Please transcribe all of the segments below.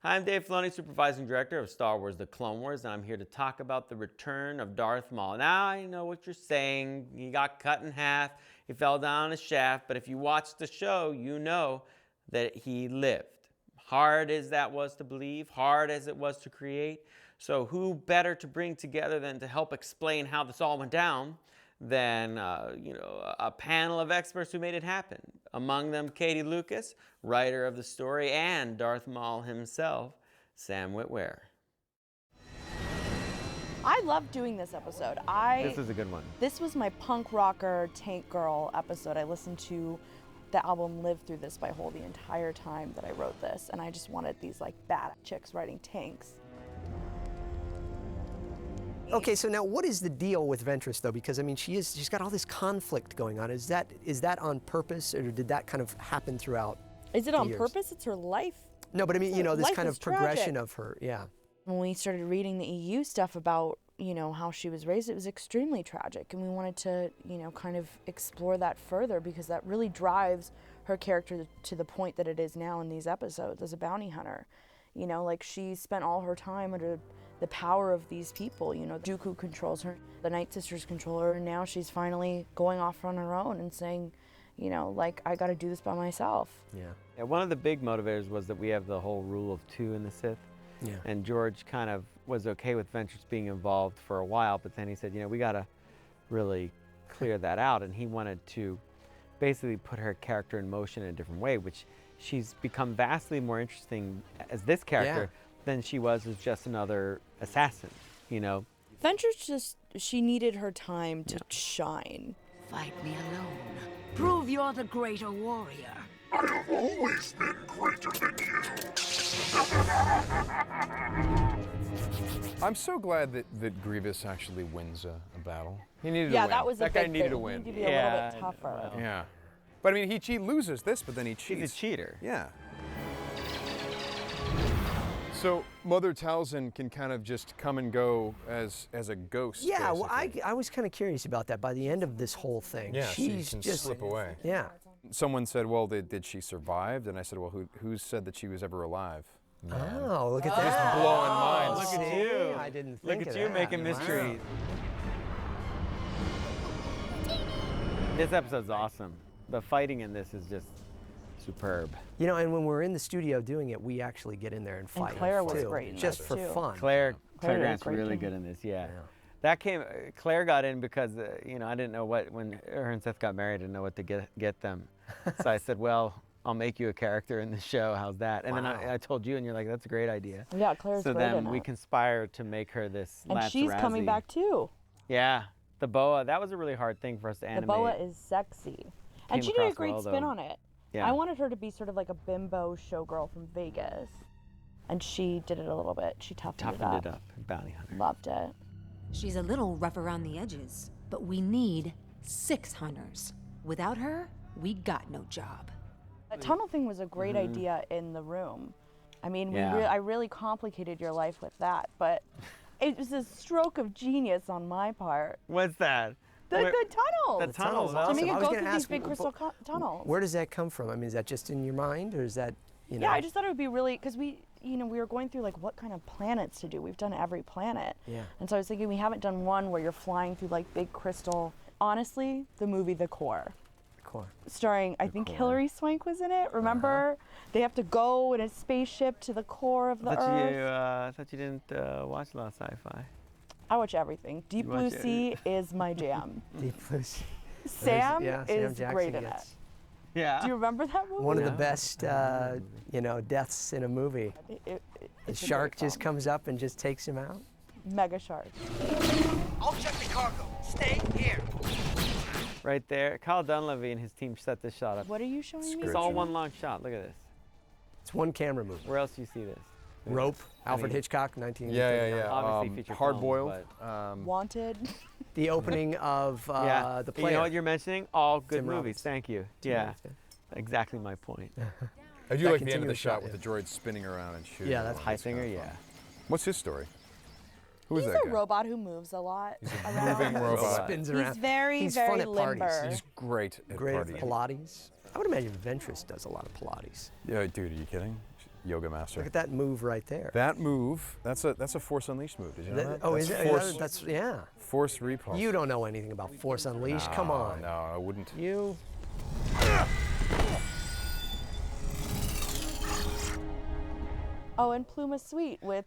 Hi, I'm Dave Filoni, Supervising Director of Star Wars The Clone Wars, and I'm here to talk about the return of Darth Maul. Now, I know what you're saying. He got cut in half, he fell down a shaft, but if you watch the show, you know that he lived. Hard as that was to believe, hard as it was to create. So who better to bring together than to help explain how this all went down than a panel of experts who made it happen. Among them, Katie Lucas, writer of the story, and Darth Maul himself, Sam Witwer. I loved doing this episode. This is a good one. This was my punk rocker tank girl episode. I listened to the album Live Through This by Hole the entire time that I wrote this, and I just wanted these like bad chicks riding tanks. Okay, so now what is the deal with Ventress though? Because I mean, she's got all this conflict going on. Is that on purpose, or did that kind of happen throughout? Is it on purpose? It's her life. No, but I mean, this life kind is of progression tragic. of her, yeah. When we started reading the EU stuff about, how she was raised, it was extremely tragic, and we wanted to, kind of explore that further because that really drives her character to the point that it is now in these episodes as a bounty hunter. Like she spent all her time under the power of these people. Dooku controls her, the Night Sisters control her, and now she's finally going off on her own and saying, I got to do this by myself. Yeah, one of the big motivators was that we have the whole rule of two in the Sith. Yeah. And George kind of was okay with Ventress being involved for a while, but then he said, we got to really clear that out. And he wanted to basically put her character in motion in a different way, which she's become vastly more interesting as this character than she was as just another assassin, Ventress she needed her time to shine. Fight me alone. Prove you're the greater warrior. I have always been greater than you. I'm so glad that Grievous actually wins a battle. He needed to win. Yeah, that was that a guy big needed thing. to win. He needed to be a little bit tougher. well. Yeah. But I mean, he loses this, but then he cheats. He's a cheater. Yeah. So Mother Talzin can kind of just come and go as a ghost. Yeah, well, basically. I was kind of curious about that. By the end of this whole thing, Yeah, she's she can just slip away. Yeah. Someone said, well, did she survive? And I said, well, who said that she was ever alive? Man. Oh, look at that. Just blowing minds. Look at See? you. I didn't think Look of at you that. making mystery. This episode's awesome. The fighting in this is just superb. And when we're in the studio doing it, we actually get in there and fight. Claire was too, great in just this, for too. fun. Claire Claire did a Grant's great really job. good in this, yeah. That Claire got in because, I didn't know when her and Seth got married, I didn't know what to get them. So I said, well, I'll make you a character in the show, how's that? And then I told you, and you're like, that's a great idea. Yeah, Claire's So great then in we it. conspired to make her this And she's coming Lazzarazzi. back too. Yeah, the boa, that was a really hard thing for us to The animate. boa is sexy. And Came she did a across great well, spin though. on it. Yeah. I wanted her to be sort of like a bimbo showgirl from Vegas. And she did it a little bit. She toughened Toughened it up, Bounty Hunter. Loved it. She's a little rough around the edges, but we need 6 hunters. Without her, we got no job. The tunnel thing was a great idea in the room. I mean, Yeah. I really complicated your life with that, but it was a stroke of genius on my part. What's that? The tunnels! The tunnels, To awesome. make I it was go gonna through these ask, big crystal tunnels. Where does that come from? I mean, is that just in your mind, or is that, Yeah, I just thought it would be really, because we were going through like what kind of planets to do. We've done every planet. Yeah. And so I was thinking we haven't done one where you're flying through like big crystal. Honestly, the movie The Core, Core. starring, I think Core. Hilary Swank was in it. Remember? They have to go in a spaceship to the core of the Earth. I thought you didn't watch a lot of sci-fi. I watch everything. Deep You Blue watch it. Sea is my jam. Deep Blue Sea. Sam Yeah, is Jackson great in it. gets Yeah. Do you remember that movie? one of the Yeah. best, deaths in a movie. The The shark just comes up and just takes him out. Mega shark. I'll check the cargo. Stay here. Right there. Kyle Dunleavy and his team set this shot up. What are you showing me? It's all one long shot. Look at this. It's one camera movie. Where else do you see this? Rope, Alfred mean- Hitchcock, 1939. Yeah. Obviously feature Hard film, boiled. Wanted. The opening of Yeah. the You player. know what you're mentioning? All good Tim movies. Robbins. Thank you. Tim Yeah. Robbins, Exactly my point. I do That like the end of the continuous shot shot, with yeah. the droid spinning around and shooting. Yeah, that's everyone. Heisinger, kinda yeah. fun. What's his story? Who is He's that a guy? robot who moves a lot. He's a around. moving robot. Spins He's around. very, He's very fun at parties. limber. He's great at Great at partying. Pilates. I would imagine Ventress does a lot of Pilates. Yeah, dude, are you kidding? yoga master. Look at that move right there. That move, that's a Force Unleashed move. Did you know that? Oh, that's is it? Force, That's, yeah. Force repulse. You don't know anything about Force Unleashed. Come on. No, I wouldn't. You. Oh, and Pluma Sweet with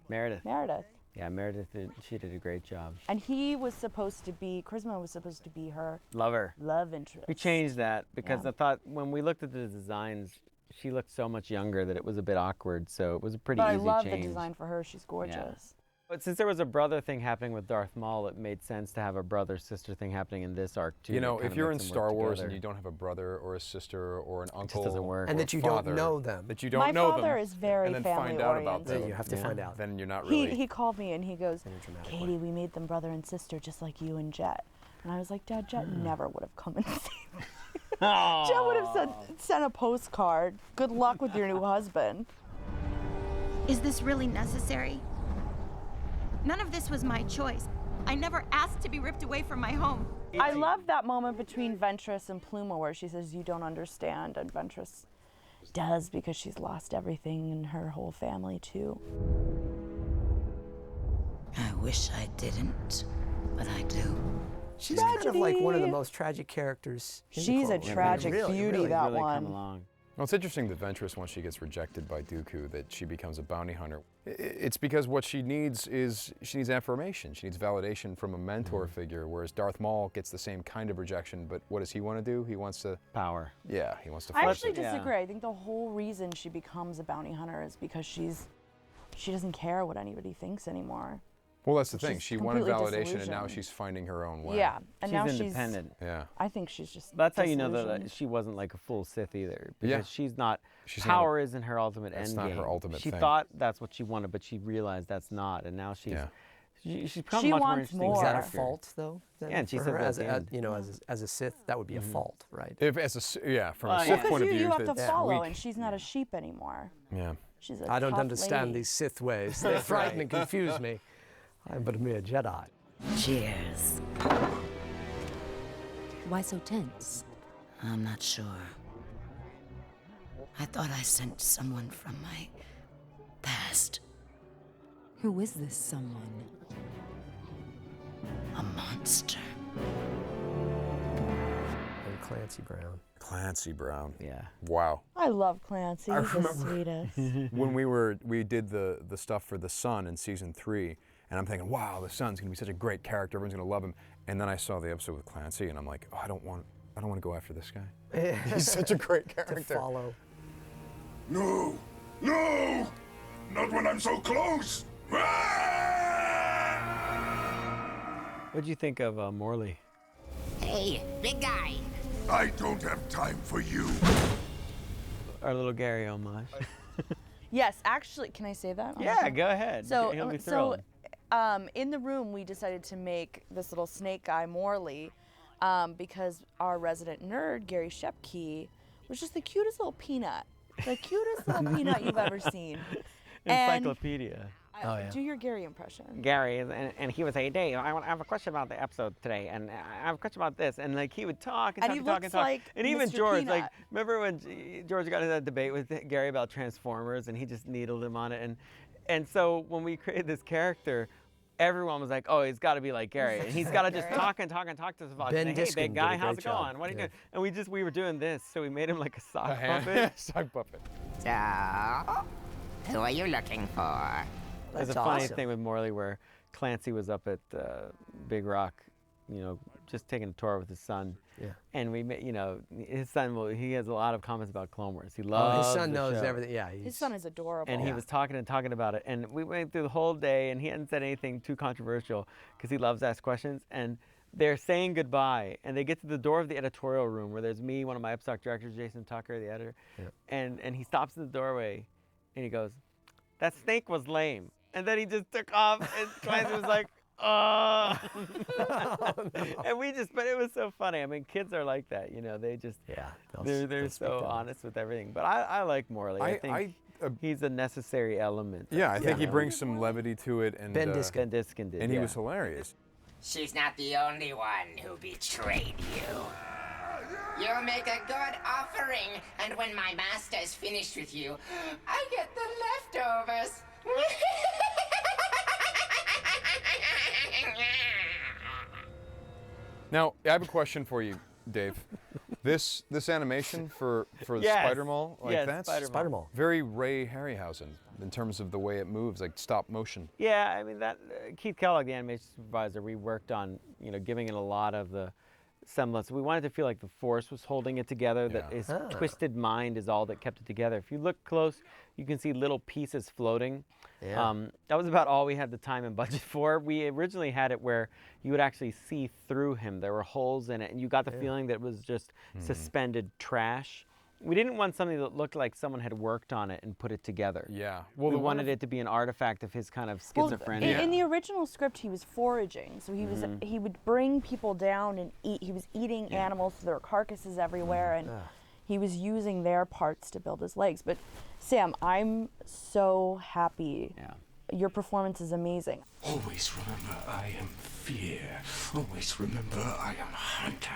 Meredith. Meredith. Yeah, Meredith, she did a great job. And he was supposed to be, Charisma was supposed to be her Love interest. We changed that because Yeah. I thought when we looked at the designs, she looked so much younger that it was a bit awkward. So it was a pretty But I easy love change. the design for her. She's gorgeous. But since there was a brother thing happening with Darth Maul, it made sense to have a brother-sister thing happening in this arc too. You know, that kinda if you're in makes them Star work Wars together. and you don't have a brother or a sister or an uncle, it just doesn't work. And or that you father, don't know them. that you don't My know father them, is very and then find out about family-oriented. them. You have to find out. Then you're not really. He called me and he goes, In a dramatic Katie, way. we made them brother and sister just like you and Jet. And I was like, Dad, Jet never would have come and seen me. Jet would have sent a postcard. Good luck with your new husband. Is this really necessary? None of this was my choice. I never asked to be ripped away from my home. I love that moment between Ventress and Pluma where she says, you don't understand. And Ventress does because she's lost everything in her whole family too. I wish I didn't, but I do. She's kind of like one of the Tragedy. most tragic characters. in the She's Clone a Wars. tragic Really, beauty, really. that really one. come along. Well, it's interesting that Ventress, once she gets rejected by Dooku, that she becomes a bounty hunter. It's because what she needs is, she needs affirmation. She needs validation from a mentor figure, whereas Darth Maul gets the same kind of rejection, but what does he want to do? He wants to, Power. yeah, he wants to I flesh actually it. Yeah. disagree. I think the whole reason she becomes a bounty hunter is because she doesn't care what anybody thinks anymore. Well, that's the thing. She's She wanted completely validation, and now disillusioned. she's finding her own way. Yeah, and She's now independent. Yeah. I think she's just. That's how you know that disillusioned. she wasn't like a full Sith either. Because Yeah. she's not. She's not power isn't her ultimate that's end not game. her ultimate She thing. thought that's what she wanted, but she realized that's not, and now she's. Yeah. She's become She much more wants interesting. more. Is that a character. fault, though? then, Yeah, and she for said her? that at as, the a, end. you know, as a Sith, that would be a fault, right? If yeah, from Well, a yeah. Sith point of view, you have to that's follow, weak. and she's not a sheep anymore. Yeah. She's a I don't tough understand lady. these Sith ways. They frighten and confuse me. I'm but a mere Jedi. Cheers. Why so tense? I'm not sure. I thought I sent someone from my past. Who is this someone? A monster. And Clancy Brown. Clancy Brown. Yeah. Wow. I love Clancy. I He's the remember- sweetest. When we did the stuff for the Son in season 3, and I'm thinking, wow, the Son's gonna be such a great character. Everyone's gonna love him. And then I saw the episode with Clancy, and I'm like, oh, I don't want to go after this guy. He's such a great To character. follow. No! No! Not when I'm so close! What'd you think of Morley? Hey, big guy. I don't have time for you. Our little Gary homage. Yes, actually, can I say that? on the Yeah, show? go ahead. So, He'll be thrilled. in the room, we decided to make this little snake guy Morley because our resident nerd, Gary Shepke, was just the cutest little peanut. The cutest little peanut you've ever seen. And Encyclopedia. do your Gary impression. Gary, and he would say, Dave, I have a question about the episode today, and I have a question about this, and like he would talk and And talk he and talk and looks talk. like And even Mr. George, like, Peanut. remember when George got in that debate with Gary about Transformers, and he just needled him on it, and so when we created this character, everyone was like, oh, he's got to be like Gary, and he's got to just talk and talk and talk to us about Ben it. Hey, Diskin big did a guy, how's great it going? job. What are you Yeah. doing? And we were doing this, so we made him like a sock puppet. Sock puppet. So, who are you looking for? There's a That's funny awesome. thing with Morley where Clancy was up at Big Rock, you know, just taking a tour with his son. Yeah. And we, you know, his son, he has a lot of comments about Clone Wars. He Oh, loves his son the knows show. everything. Yeah. His son is adorable. And he was talking and talking about it. And we went through the whole day, and he hadn't said anything too controversial because he loves to ask questions. And they're saying goodbye, and they get to the door of the editorial room where there's me, one of my episodic directors, Jason Tucker, the editor. And he stops in the doorway, and he goes, "That snake was lame." And then he just took off, and Clancy was like, "Oh." And we just, but it was so funny. I mean, kids are like that, you know. They just, Yeah. they're so honest with everything. But I like Morley. I think he's a necessary element. Yeah, I think he know. brings some levity to it, and Ben Diskin. Ben Diskin did, and he yeah. was hilarious. She's not the only one who betrayed you. You'll make a good offering, and when my master is finished with you, I get the leftovers. Now, I have a question for you, Dave. This animation for the Yes. Spider Maul, like Yes, that's Spider Maul. very Ray Harryhausen in terms of the way it moves, like stop motion. Yeah, I mean that Keith Kellogg, the animation supervisor, we worked on, giving it a lot of the semblance. We wanted to feel like the Force was holding it together, that his twisted mind is all that kept it together. If you look close, you can see little pieces floating. Yeah. That was about all we had the time and budget for. We originally had it where you would actually see through him. There were holes in it, and you got the feeling that it was just suspended trash. We didn't want something that looked like someone had worked on it and put it together. Yeah. Well, we wanted it to be an artifact of his kind of schizophrenia. In the original script, he was foraging, so he would bring people down and eat. He was eating animals, so there were carcasses everywhere, and he was using their parts to build his legs. But Sam, I'm so happy. Yeah. Your performance is amazing. Always remember I am fear. Always remember I am hunter.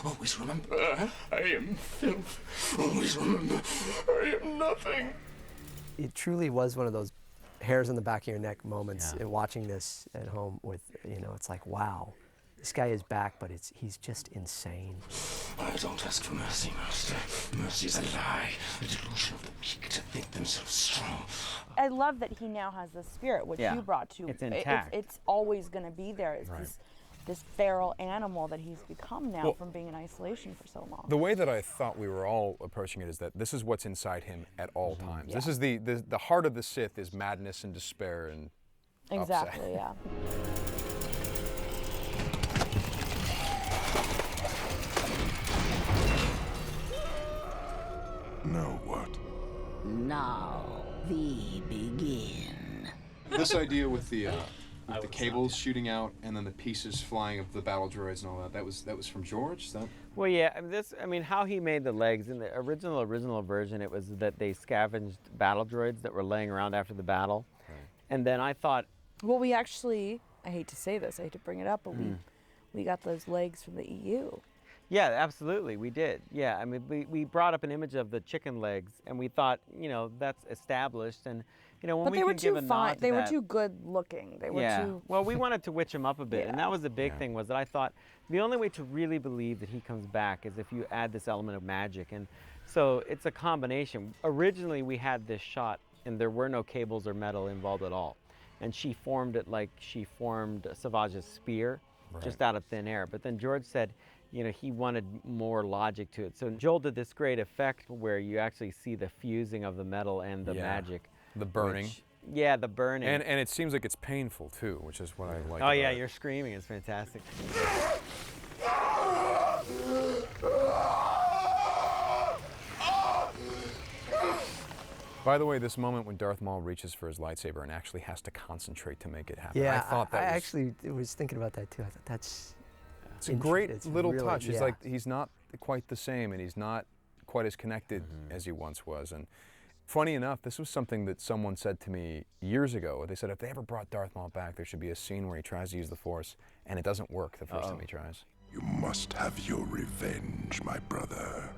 Always remember I am filth. Always remember I am nothing. It truly was one of those hairs on the back of your neck moments in watching this at home with, it's like, wow, this guy is back, but he's just insane. I don't ask for mercy, Master. Mercy is a lie, a delusion of the weak to think themselves strong. I love that he now has the spirit, which you brought to. It's intact. It's always going to be there. It's this feral animal that he's become now from being in isolation for so long. The way that I thought we were all approaching it is that this is what's inside him at all times. This is the heart of the Sith is madness and despair and exactly, upset. Now what? Now we begin. This idea with the cables shooting out and then the pieces flying of the battle droids and all that was from George? Well, yeah, how he made the legs in the original version, it was that they scavenged battle droids that were laying around after the battle. Right. And then I thought... Well, we actually, I hate to say this, I hate to bring it up, but we got those legs from the EU. Yeah, absolutely, we did. Yeah, I mean, we brought up an image of the chicken legs, and we thought, that's established, and when but we they were can give too a nod fine. to They were that- too good looking. They were too. Well, we wanted to witch him up a bit, and that was the big thing. Was that I thought the only way to really believe that he comes back is if you add this element of magic, and so it's a combination. Originally, we had this shot, and there were no cables or metal involved at all, and she formed it like she formed Savage's spear, just out of thin air. But then George said, he wanted more logic to it. So Joel did this great effect where you actually see the fusing of the metal and the magic. The burning. The burning. And it seems like it's painful too, which is what I like. Oh yeah, you're screaming. It's fantastic. By the way, this moment when Darth Maul reaches for his lightsaber and actually has to concentrate to make it happen. Yeah, I thought that I actually was thinking about that too. I thought that's... It's a great little really, touch. It's like he's not quite the same, and he's not quite as connected as he once was. And funny enough, this was something that someone said to me years ago. They said if they ever brought Darth Maul back, there should be a scene where he tries to use the Force, and it doesn't work the first time he tries. You must have your revenge, my brother.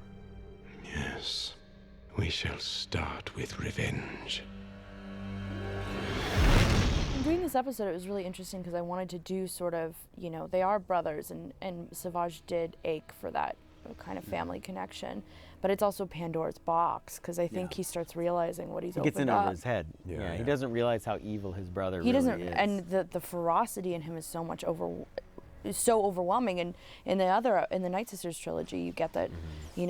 Yes, we shall start with revenge. During this episode, it was really interesting because I wanted to do sort of, they are brothers, and Savage did ache for that kind of family connection. But it's also Pandora's box because I think he starts realizing what he's He gets in opened up. over his head. Yeah, he doesn't realize how evil his brother He really doesn't, is. and the ferocity in him is so overwhelming. And in the Night Sisters trilogy, you get that,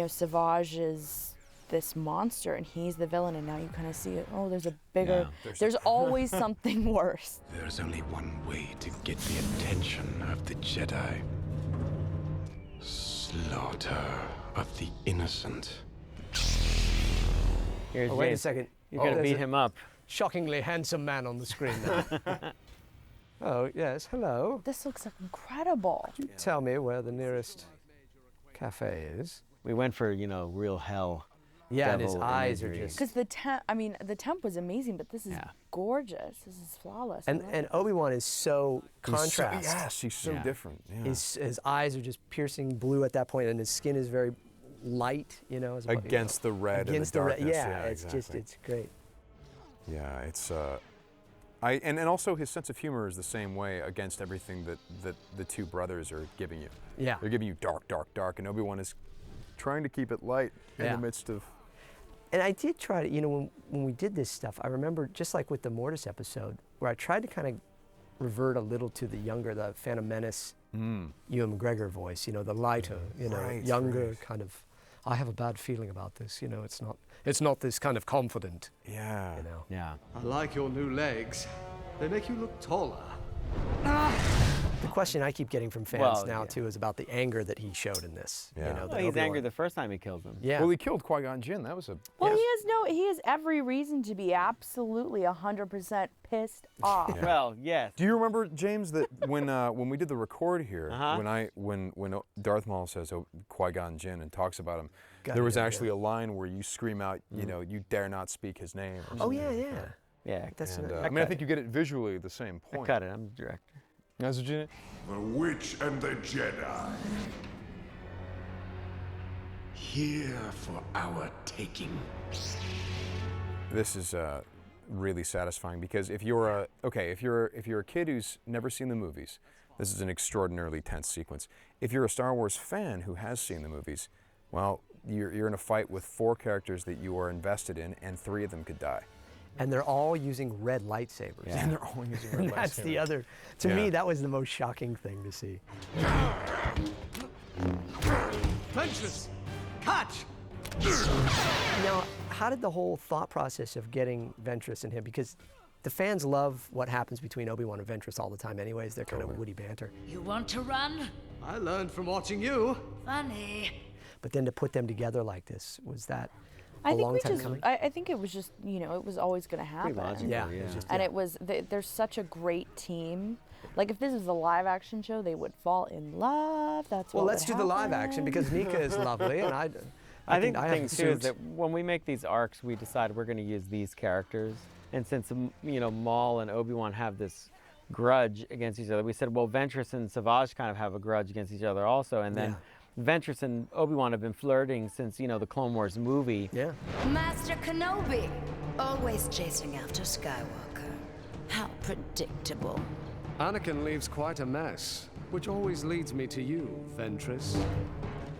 Savage is this monster and he's the villain, and now you kind of see it. Oh, there's a bigger. There's always something worse. There's only one way to get the attention of the Jedi. Slaughter of the innocent. Here's wait a Jace. second. You're gonna there's beat a him up. shockingly handsome man on the screen now. Oh, yes, hello. This looks incredible. Can you tell me where the nearest cafe is? We went for real hell. Yeah, and his devil eyes are imagery. just... Because the temp was amazing, but this is gorgeous. This is flawless. And Obi-Wan is so contrast. He's so different. Yeah. His eyes are just piercing blue at that point, and his skin is very light, you know, against the red and the darkness. Yeah, it's exactly. just, it's great. Yeah, it's and also his sense of humor is the same way against everything that the two brothers are giving you. Yeah. They're giving you dark, dark, dark, and Obi-Wan is trying to keep it light in the midst of. And I did try to, you know, when we did this stuff, I remember just like with the Mortis episode, where I tried to kind of revert a little to the Phantom Menace, Ewan McGregor voice, you know, the lighter, you know, younger kind of. I have a bad feeling about this, you know. It's not this kind of confident. Yeah. You know. Yeah. I like your new legs. They make you look taller. The question I keep getting from fans now too is about the anger that he showed in this. Yeah. You know, Well, he's angry the first time he kills him. Yeah. Well, he killed Qui-Gon Jinn. That was a. Well, he has every reason to be absolutely 100% pissed off. Yeah. Well, yes. Do you remember, James, that when we did the record here, when Darth Maul says Qui-Gon Jinn and talks about him, there was actually a line where you scream out, you know, you dare not speak his name. Or Oh yeah, yeah. Yeah. That's and, an, I mean, I think you get it visually at the same point. I cut it. I'm the director. That's what you did? The Witch and the Jedi. Here for our taking. This is really satisfying because if you're a kid who's never seen the movies, this is an extraordinarily tense sequence. If you're a Star Wars fan who has seen the movies, well, you're in a fight with 4 characters that you are invested in, and 3 of them could die. And they're all using red lightsabers. Yeah. And they're all using red lightsabers. That's the other. To me, that was the most shocking thing to see. Ventress! Catch! Now, how did the whole thought process of getting Ventress and him, because the fans love what happens between Obi-Wan and Ventress all the time anyways, they're kind of witty banter. You want to run? I learned from watching you. Funny. But then to put them together like this, was that I a think long we time just, coming? I think it was just, you know, it was always going to happen. logical, Yeah, it was just, And it was, they're such a great team. Like if this was a live action show, they would fall in love. That's what well, let's do the live action because Nika is lovely, and I think the have thing the too is suits. that when we make these arcs, we decide we're going to use these characters. And since you know Maul and Obi-Wan have this grudge against each other, we said, well, Ventress and Savage kind of have a grudge against each other also. And then Ventress and Obi-Wan have been flirting since, you know, the Clone Wars movie. Yeah. Master Kenobi, always chasing after Skywalker. How predictable. Anakin leaves quite a mess, which always leads me to you, Ventress.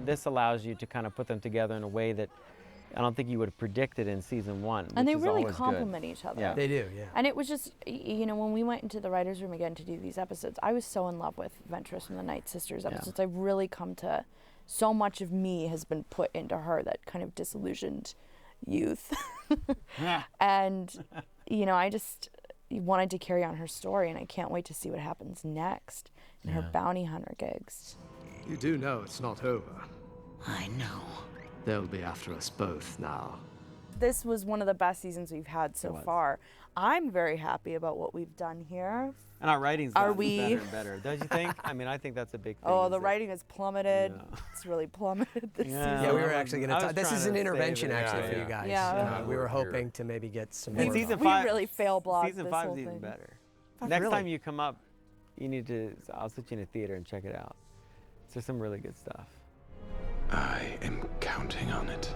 This allows you to kind of put them together in a way that I don't think you would have predicted in season 1. And they which is really always complement each other. Yeah. They do, yeah. And it was just, you know, when we went into the writer's room again to do these episodes, I was so in love with Ventress from the Night Sisters episodes. I've really come to, so much of me has been put into her, that kind of disillusioned youth. And, you know, I just wanted to carry on her story, and I can't wait to see what happens next in her bounty hunter gigs. You do know it's not over. I know. They'll be after us both now. This was one of the best seasons we've had so far. I'm very happy about what we've done here. And our writing's Are gotten we- better and better, don't you think? I mean, I think that's a big thing. Oh, is the that- writing has plummeted. Yeah. It's really plummeted this Yeah. season. Yeah, we were I actually was- going I to was talk. This trying is to an save intervention it. actually Yeah, for yeah. you guys. Yeah. We were hoping to maybe get some In more. season We 5, really fail blocked season this 5 whole is even thing. better. Oh, Next really? time you come up, you need to. I'll sit you in a theater and check it out. There's some really good stuff. I am counting on it.